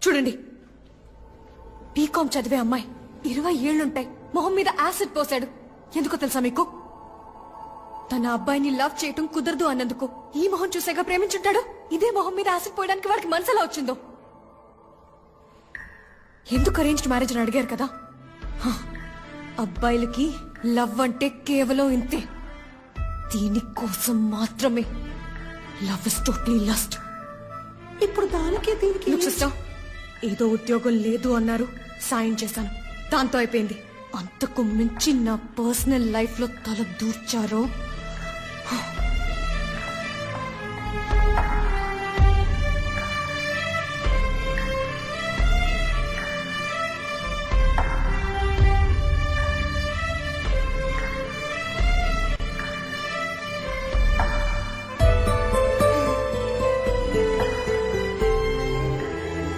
చూడండి, బీకాం చదివే అమ్మాయి 20 ఏళ్లుంటాయి, మొహం మీద యాసిడ్ పోసాడు. ఎందుకో తెలుసా మీకు? తన అబ్బాయిని లవ్ చేయటం కుదరదు అన్నందుకు. ఈ మొహం చూసేగా ప్రేమించుంటాడు. ఇదే మొహం మీద యాసిడ్ పోయడానికి వాడికి మనసులా వచ్చిందో. ఎందుకు అరేంజ్డ్ మ్యారేజ్ అని అడిగారు కదా? అబ్బాయిలకి లవ్ అంటే కేవలం ఇంతే. దీనికోసం మాత్రమే. Love is totally lust. ఇప్పుడు దానికి దీనికి సిస్టర్, ఏదో ఉద్యోగం లేదు అన్నారు, సాయం చేశాను, దాంతో అయిపోయింది. అంతకు మించి నా పర్సనల్ లైఫ్ లో తల దూర్చారో